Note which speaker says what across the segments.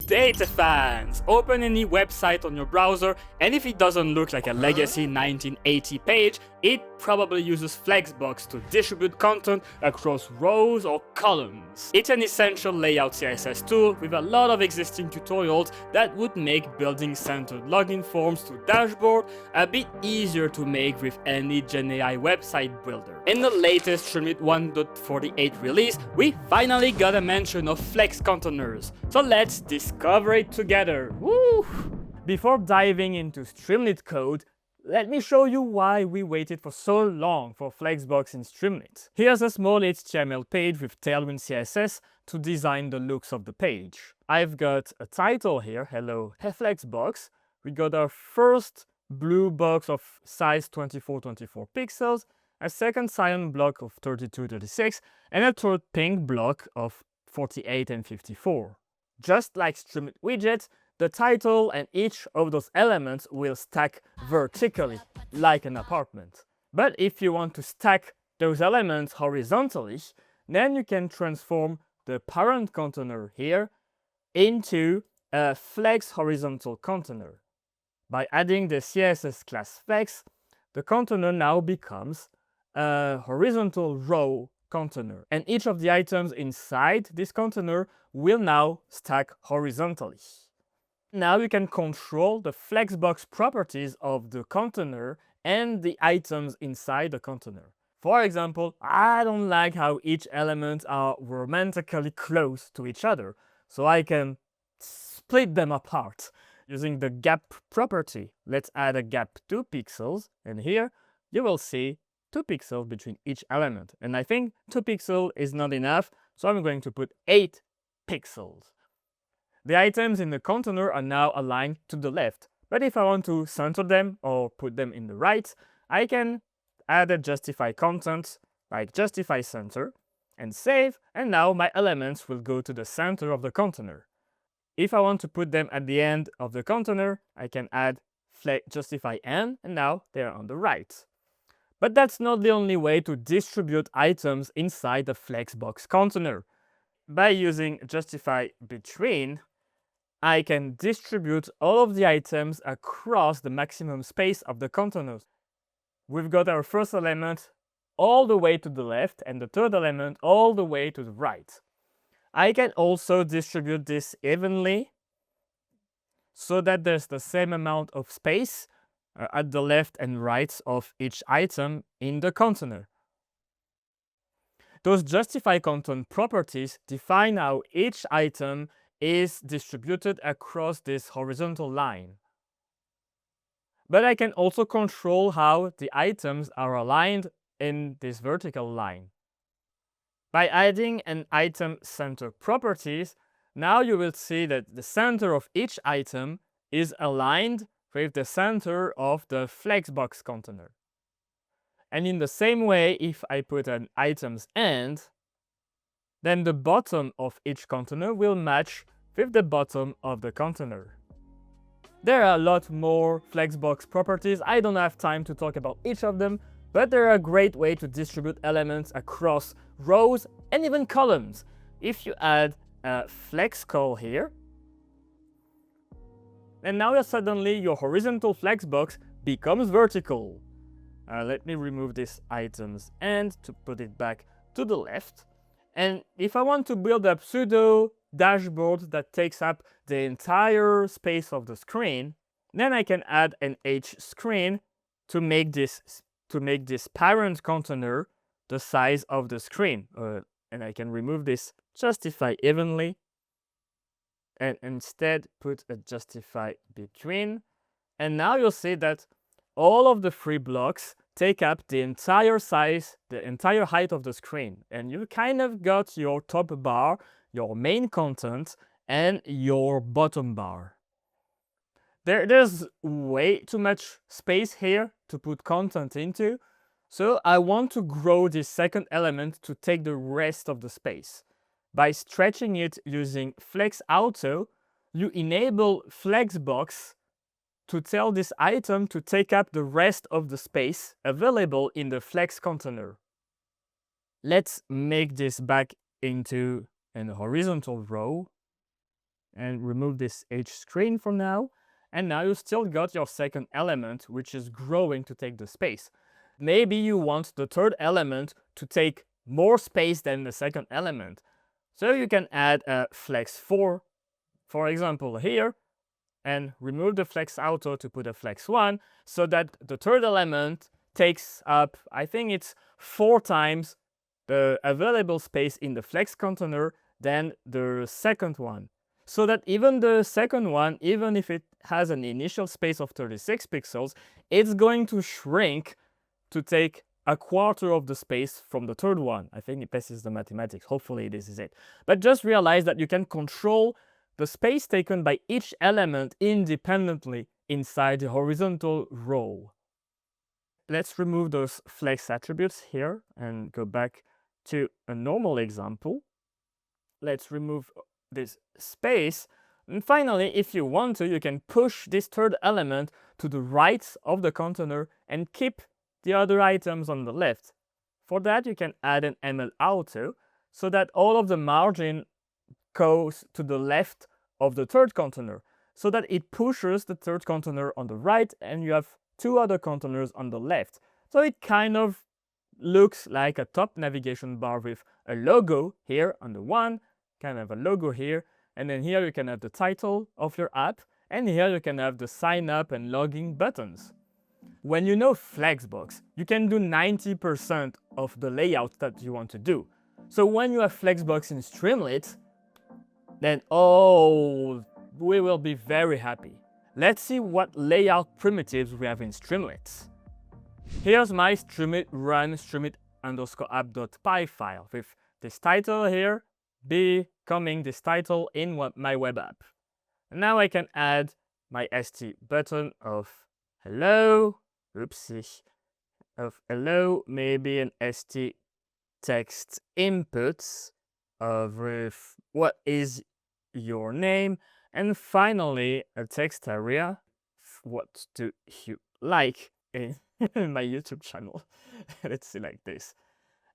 Speaker 1: data fans! Open any website on your browser, and if it doesn't look like a legacy 1980 page, it probably uses Flexbox to distribute content across rows or columns. It's an essential layout CSS tool with a lot of existing tutorials that would make building centered login forms to dashboard a bit easier to make with any GenAI website builder. In the latest Streamlit 1.48 release, we finally got a mention of Flex containers, so let's discover it together. Woo! Before diving into Streamlit code, let me show you why we waited for so long for Flexbox in Streamlit. Here's a small HTML page with Tailwind CSS to design the looks of the page. I've got a title here, hello Flexbox. We got our first blue box of size 24x24 pixels, a second cyan block of 32x36, and a third pink block of 48 and 54. Just like Streamlit widgets, the title and each of those elements will stack vertically, like an apartment. But if you want to stack those elements horizontally, then you can transform the parent container here into a flex horizontal container. By adding the CSS class flex, the container now becomes a horizontal row container, and each of the items inside this container will now stack horizontally. Now you can control the Flexbox properties of the container and the items inside the container. For example, I don't like how each element are romantically close to each other, so I can split them apart using the gap property. Let's add a gap 2 pixels, and here you will see 2 pixels between each element. And I think 2 pixels is not enough, so I'm going to put 8 pixels. The items in the container are now aligned to the left, but if I want to center them or put them in the right, I can add a justify content, like justify center, and save, and now my elements will go to the center of the container. If I want to put them at the end of the container, I can add justify end, and now they're on the right. But that's not the only way to distribute items inside the Flexbox container. By using justify between, I can distribute all of the items across the maximum space of the containers. We've got our first element all the way to the left and the third element all the way to the right. I can also distribute this evenly so that there's the same amount of space at the left and right of each item in the container. Those justify content properties define how each item is distributed across this horizontal line. But I can also control how the items are aligned in this vertical line. By adding an item center properties, now you will see that the center of each item is aligned with the center of the Flexbox container. And in the same way, if I put an item's end, then the bottom of each container will match with the bottom of the container. There are a lot more Flexbox properties. I don't have time to talk about each of them, but they're a great way to distribute elements across rows and even columns. If you add a flex call here, and now suddenly your horizontal Flexbox becomes vertical. Let me remove this item's end to put it back to the left. And if I want to build a pseudo dashboard that takes up the entire space of the screen, then I can add an H screen to make this parent container the size of the screen. And I can remove this justify evenly and instead put a justify between. And now you'll see that all of the 3 blocks take up the entire size, the entire height of the screen. And you kind of got your top bar, your main content, and your bottom bar. There's way too much space here to put content into, so I want to grow this second element to take the rest of the space. By stretching it using Flex Auto, you enable Flexbox to tell this item to take up the rest of the space available in the Flex container. Let's make this back into a horizontal row and remove this H screen for now. And now you still got your second element, which is growing to take the space. Maybe you want the third element to take more space than the second element. So you can add a flex 4, for example, here, and remove the flex auto to put a flex 1, so that the third element takes up, I think it's 4 times the available space in the flex container than the second one. So that even the second one, even if it has an initial space of 36 pixels, it's going to shrink to take a quarter of the space from the third one. I think this is the mathematics. Hopefully this is it. But just realize that you can control the space taken by each element independently inside the horizontal row. Let's remove those flex attributes here and go back to a normal example. Let's remove this space. And finally, if you want to, you can push this third element to the right of the container and keep the other items on the left. For that, you can add an ML auto so that all of the margin goes to the left of the third container, so that it pushes the third container on the right and you have 2 other containers on the left. So it kind of looks like a top navigation bar with a logo here on the one, kind of a logo here, and then here you can have the title of your app, and here you can have the sign up and logging buttons. When you know Flexbox, you can do 90% of the layout that you want to do. So when you have Flexbox in Streamlit, then we will be very happy. Let's see what layout primitives we have in Streamlit. Here's my Streamlit run streamlit_app.py file with this title here becoming this title in my web app. And now I can add my st button of hello, oopsie, of hello, maybe an st text inputs of with what is your name, and finally a text area, what do you like in my YouTube channel. Let's see like this.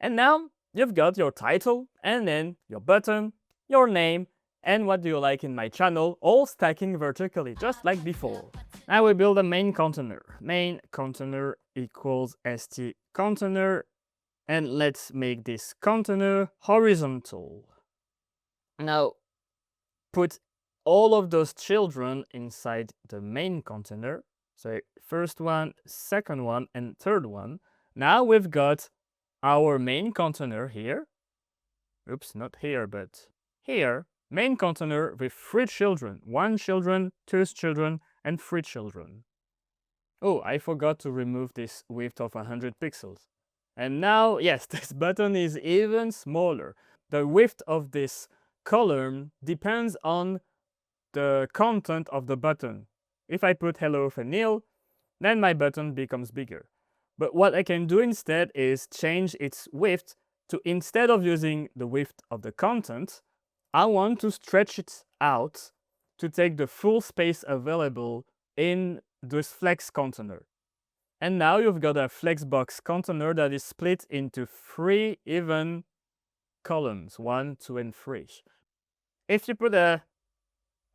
Speaker 1: And now you've got your title and then your button, your name, and what do you like in my channel, all stacking vertically, just like before. Now we build a main container. Main container equals st.container, and let's make this container horizontal. Now put all of those children inside the main container. So first one, second one, and third one. Now we've got our main container here. Oops, not here, but here. Main container with 3 children. 1 children, 2 children, and 3 children. Oh, I forgot to remove this width of 100 pixels. And now, yes, this button is even smaller. The width of this column depends on the content of the button. If I put hello vanilla, then my button becomes bigger. But what I can do instead is change its width to, instead of using the width of the content, I want to stretch it out to take the full space available in this flex container. And now you've got a Flexbox container that is split into 3 even columns, 1, 2, and 3. If you put a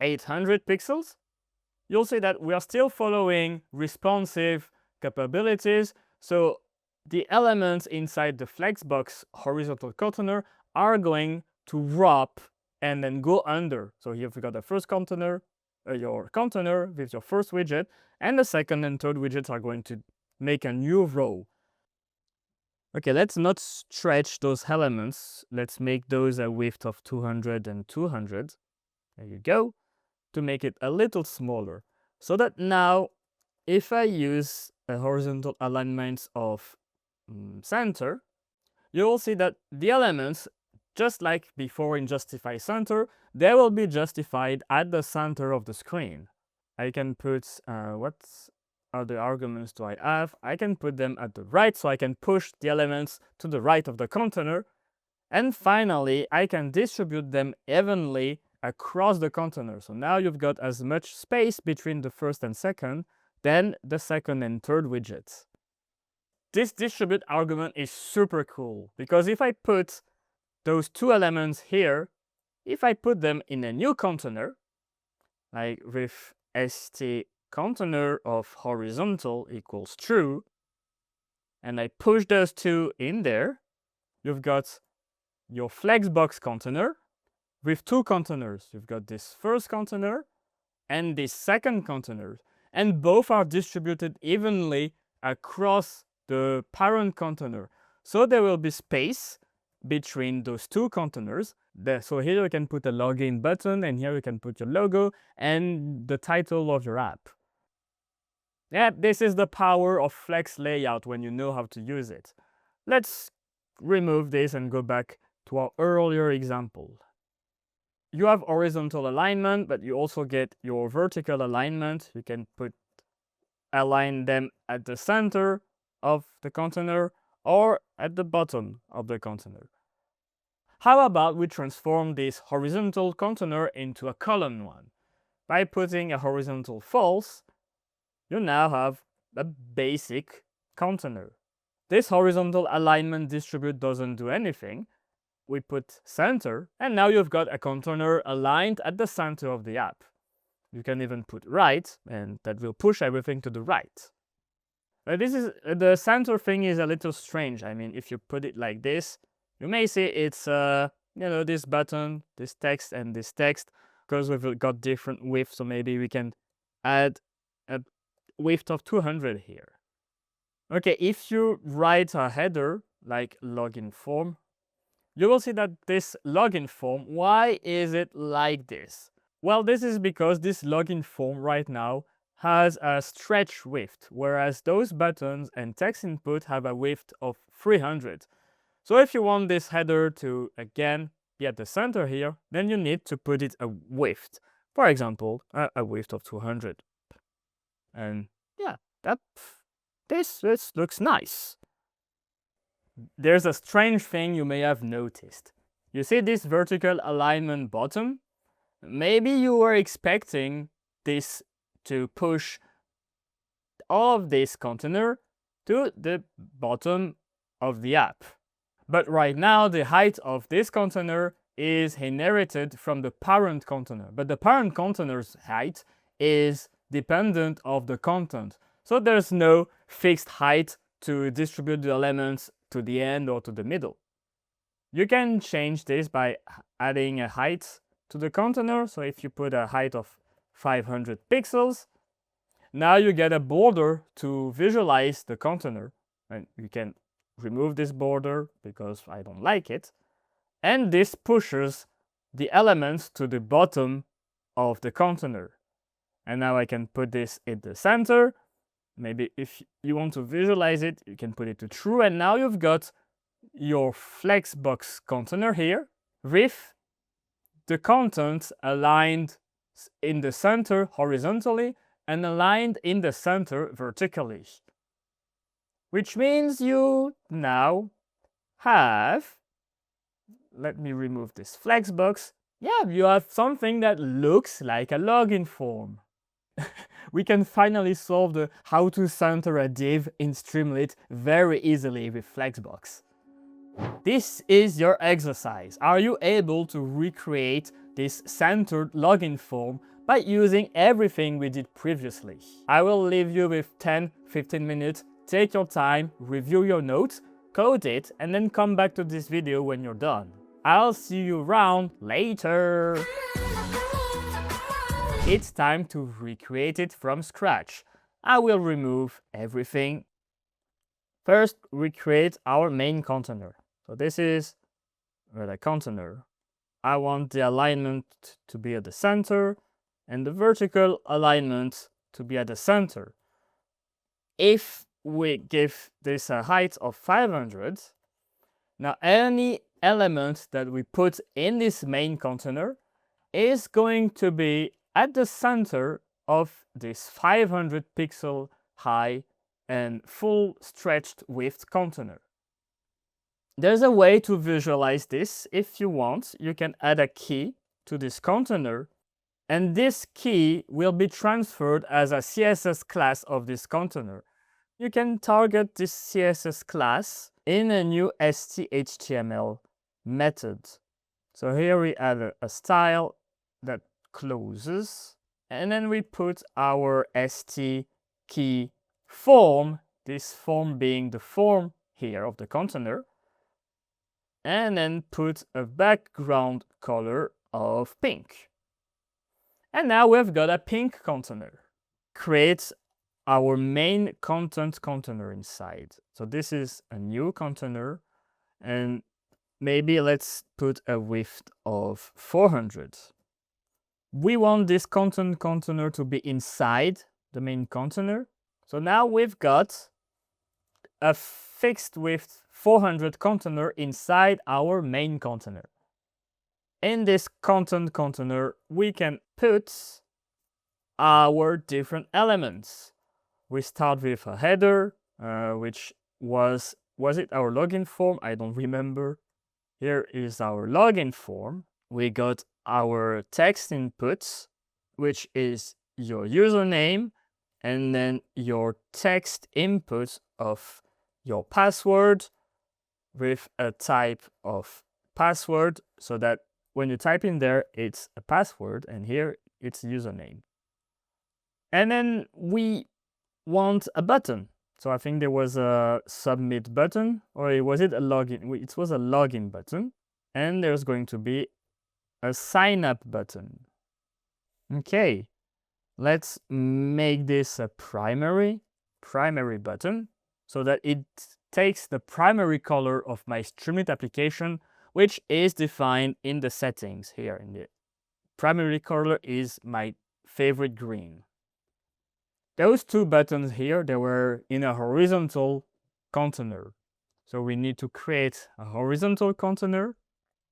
Speaker 1: 800 pixels, you'll see that we are still following responsive capabilities. So the elements inside the Flexbox horizontal container are going to wrap and then go under. So here we got the first container, your container with your first widget, and the second and third widgets are going to make a new row. Okay, let's not stretch those elements. Let's make those a width of 200 and 200. There you go. To make it a little smaller. So that now, if I use a horizontal alignment of center, you will see that the elements, just like before in Justify Center, they will be justified at the center of the screen. I can put, what other arguments do I have? I can put them at the right, so I can push the elements to the right of the container. And finally, I can distribute them evenly across the container. So now you've got as much space between the first and second than the second and third widgets. This distribute argument is super cool, because if I put those 2 elements here, if I put them in a new container, like with st.container of horizontal equals true, and I push those two in there, you've got your Flexbox container with two containers. You've got this first container and this second container, and both are distributed evenly across the parent container. So there will be space between those two containers. So here you can put a login button, and here you can put your logo and the title of your app. Yeah, this is the power of Flex layout when you know how to use it. Let's remove this and go back to our earlier example. You have horizontal alignment, but you also get your vertical alignment. You can align them at the center of the container or at the bottom of the container. How about we transform this horizontal container into a column one? By putting a horizontal false, you now have a basic container. This horizontal alignment distribute doesn't do anything. We put center, and now you've got a container aligned at the center of the app. You can even put right, and that will push everything to the right. The center thing is a little strange. I mean, if you put it like this, you may see it's this button, this text, and this text, because we've got different widths. So maybe we can add a width of 200 here. Okay, if you write a header like login form, you will see that this login form, why is it like this? Well, this is because this login form right now has a stretch width, whereas those buttons and text input have a width of 300. So if you want this header to, again, be at the center here, then you need to put it a width. For example, a width of 200. And yeah, this looks nice. There's a strange thing you may have noticed. You see this vertical alignment bottom? Maybe you were expecting this to push all of this container to the bottom of the app. But right now, the height of this container is inherited from the parent container. But the parent container's height is dependent of the content. So there's no fixed height to distribute the elements to the end or to the middle. You can change this by adding a height to the container. So if you put a height of 500 pixels, now you get a border to visualize the container. And you can remove this border because I don't like it. And this pushes the elements to the bottom of the container. And now I can put this in the center. Maybe if you want to visualize it, you can put it to true. And now you've got your Flexbox container here with the content aligned in the center horizontally and aligned in the center vertically. Which means you now have, let me remove this Flexbox. Yeah, you have something that looks like a login form. We can finally solve the how to center a div in Streamlit very easily with Flexbox. This is your exercise. Are you able to recreate this centered login form by using everything we did previously? I will leave you with 10-15 minutes. Take your time, review your notes, code it, and then come back to this video when you're done. I'll see you around later. It's time to recreate it from scratch. I will remove everything. First, we create our main container. So this is the container. I want the alignment to be at the center and the vertical alignment to be at the center. If we give this a height of 500, now any element that we put in this main container is going to be at the center of this 500 pixel high and full stretched width container. There's a way to visualize this. If you want, you can add a key to this container, and this key will be transferred as a CSS class of this container. You can target this CSS class in a new st.html method. So here we add a style that closes, And then we put our st key form, this form being the form here of the container, and then put a background color of pink. And now we've got a pink container. Create our main content container inside. So this is a new container, and maybe let's put a width of 400. We want this content container to be inside the main container. So now we've got a fixed width 400 container inside our main container. In this content container, we can put our different elements. We start with a header, which was it our login form? I don't remember. Here is our login form. We got our text inputs, which is your username, and then your text input of your password with a type of password, so that when you type in there, it's a password, and here it's username. And then we want a button. So I think there was a submit button, or was it a login? It was a login button. And there's going to be a sign up button. Okay, let's make this a primary button, so that it takes the primary color of my Streamlit application, which is defined in the settings here. In the primary color is my favorite green. Those two buttons here, they were in a horizontal container. So we need to create a horizontal container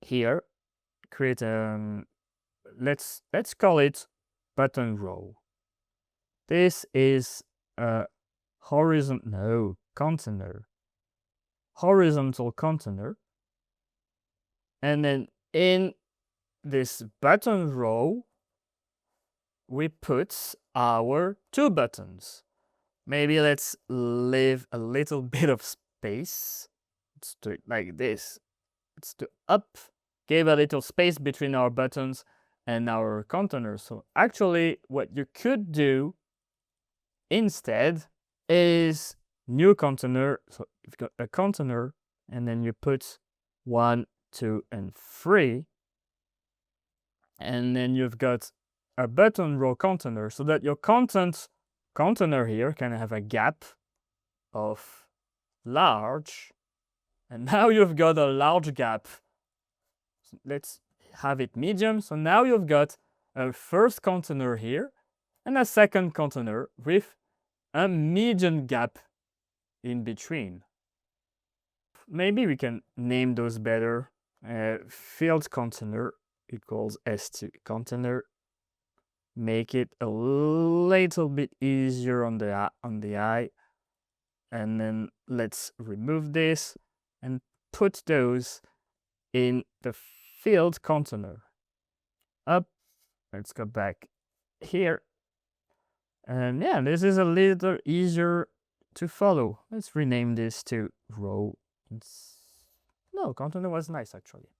Speaker 1: here. Create let's call it button row. This is a horizontal container. And then in this button row, we put our two buttons. Maybe let's leave a little bit of space. Let's do it like this. Let's do up. Give a little space between our buttons and our container. So actually, what you could do instead is new container. So you've got a container, and then you put 1, 2, and 3. And then you've got a button row container, so that your content container here can have a gap of large. And now you've got a large gap. So let's have it medium. So now you've got a first container here and a second container with a medium gap in between. Maybe we can name those better. Field container equals st.container. Make it a little bit easier on the eye. And then let's remove this and put those in the field container. Up. Let's go back here. And yeah, this is a little easier to follow. Let's rename this to row. No, container was nice actually.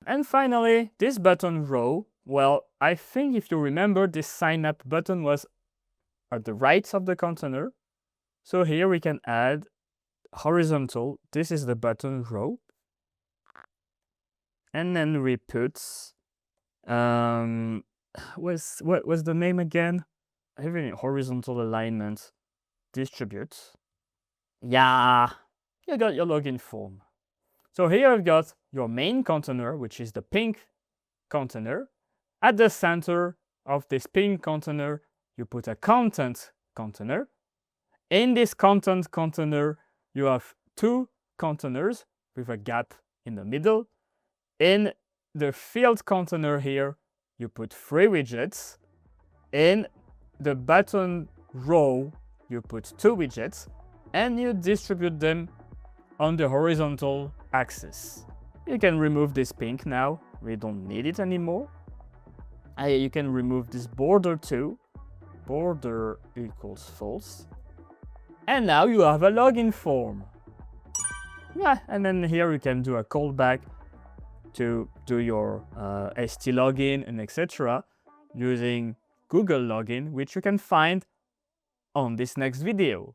Speaker 1: And finally, this button row. Well, I think if you remember, this sign up button was at the right of the container. So here we can add horizontal. This is the button row. And then we put, what was the name again? Having horizontal alignment, distribute. Yeah, you got your login form. So here you've got your main container, which is the pink container. At the center of this pink container, you put a content container. In this content container, you have two containers with a gap in the middle. In the field container here, you put 3 widgets. In the button row, you put 2 widgets, and you distribute them on the horizontal axis. You can remove this pink now. We don't need it anymore. You can remove this border too. Border equals false. And now you have a login form. Yeah, and then here you can do a callback to do your st login and etc. using Google login, which you can find on this next video.